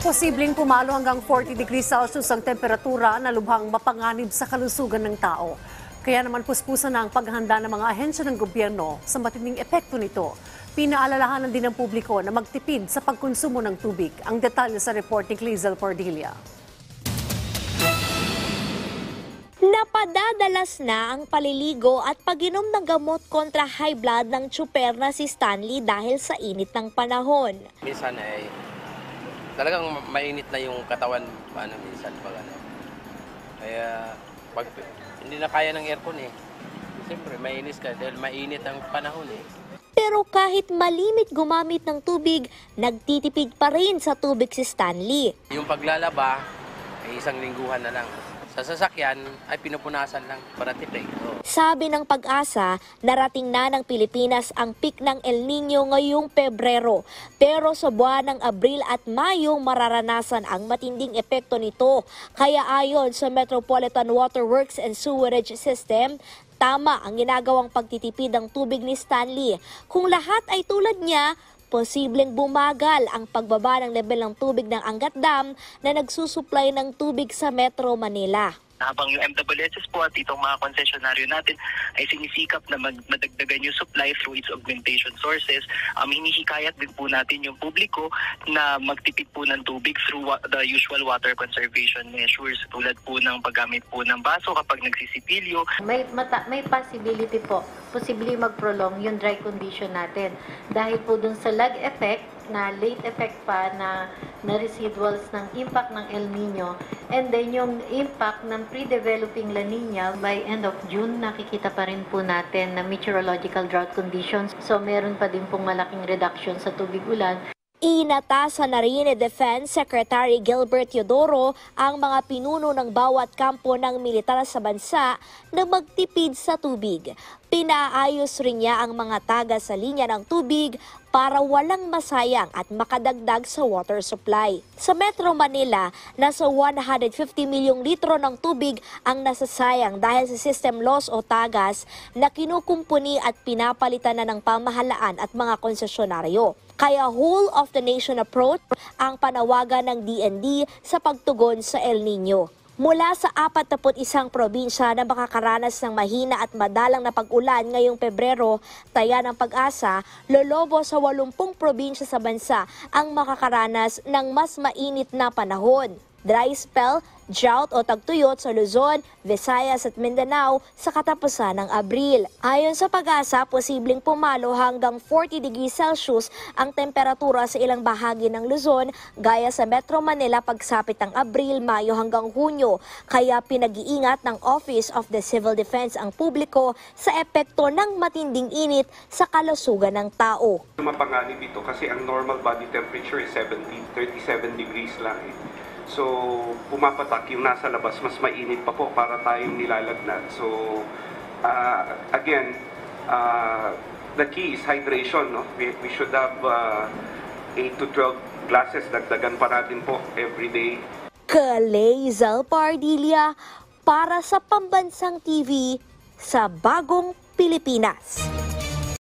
Posibleng pumalo hanggang 40 degrees Celsius ang temperatura na lubhang mapanganib sa kalusugan ng tao. Kaya naman puspusan na ang paghahanda ng mga ahensya ng gobyerno sa matinding epekto nito. Pinaalalahanan din ng publiko na magtipid sa pagkonsumo ng tubig. Ang detalye sa report ni Clizel Pordilia. Napadadalas na ang paliligo at pag-inom ng gamot kontra high blood ng tsuper na si Stanley dahil sa init ng panahon. Minsan ay talagang mainit na yung katawan minsan pag Kaya pag hindi na kaya ng aircon siyempre mainis ka dahil mainit ang panahon Pero kahit malimit gumamit ng tubig, nagtitipid pa rin sa tubig si Stanley. Yung paglalaba ay isang lingguhan na lang. Sa sasakyan ay pinupunasan lang para tipid. Sabi ng Pag-asa, narating na ng Pilipinas ang peak ng El Nino ngayong Pebrero. Pero sa buwan ng Abril at Mayo mararanasan ang matinding epekto nito. Kaya ayon sa Metropolitan Water Works and Sewerage System, tama ang ginagawang pagtitipid ng tubig ni Stanley. Kung lahat ay tulad niya, posibleng bumagal ang pagbaba ng level ng tubig ng Angat Dam na nagsusupply ng tubig sa Metro Manila. Habang yung MWSS po at itong mga konsesyonaryo natin ay sinisikap na madagdagan yung supply through its augmentation sources, hinihikayat din po natin yung publiko na magtipid po ng tubig through the usual water conservation measures tulad po ng paggamit po ng baso kapag nagsisipilyo. May possibility po, posibleng mag-prolong yung dry condition natin dahil po dun sa lag effect na late effect pa na residuals ng impact ng El Nino, and then yung impact ng pre-developing La Nina by end of June nakikita pa rin po natin na meteorological drought conditions, so meron pa din pong malaking reduction sa tubig ulan. Inatasan na rin ni Defense Secretary Gilbert Teodoro ang mga pinuno ng bawat kampo ng militar sa bansa na magtipid sa tubig. Pinaayos rin niya ang mga taga sa linya ng tubig para walang masayang at makadagdag sa water supply. Sa Metro Manila, nasa 150 milyong litro ng tubig ang nasasayang dahil sa system loss o tagas na kinukumpuni at pinapalitan na ng pamahalaan at mga konsesyonaryo. Kaya whole of the nation approach ang panawagan ng DND sa pagtugon sa El Nino. Mula sa 41 probinsya na makakaranas ng mahina at madalang na pag-ulan ngayong Pebrero, taya ng Pag-asa, lolobo sa 80 probinsya sa bansa ang makakaranas ng mas mainit na panahon. Dry spell, drought o tagtuyot sa Luzon, Visayas at Mindanao sa katapusan ng Abril. Ayon sa Pag-asa, posibleng pumalo hanggang 40 degrees Celsius ang temperatura sa ilang bahagi ng Luzon gaya sa Metro Manila pagsapit ng Abril, Mayo hanggang Hunyo. Kaya pinag-iingat ng Office of the Civil Defense ang publiko sa epekto ng matinding init sa kalusugan ng tao. Mapanganib ito kasi ang normal body temperature is 37 degrees lang. So, pumapatak yung nasa labas, mas mainit pa po para tayong nilalagnat. So, again, the key is hydration. No? We should have 8 to 12 glasses, dagdagan pa natin po every day. Clizel Pordilia para sa Pambansang TV sa Bagong Pilipinas.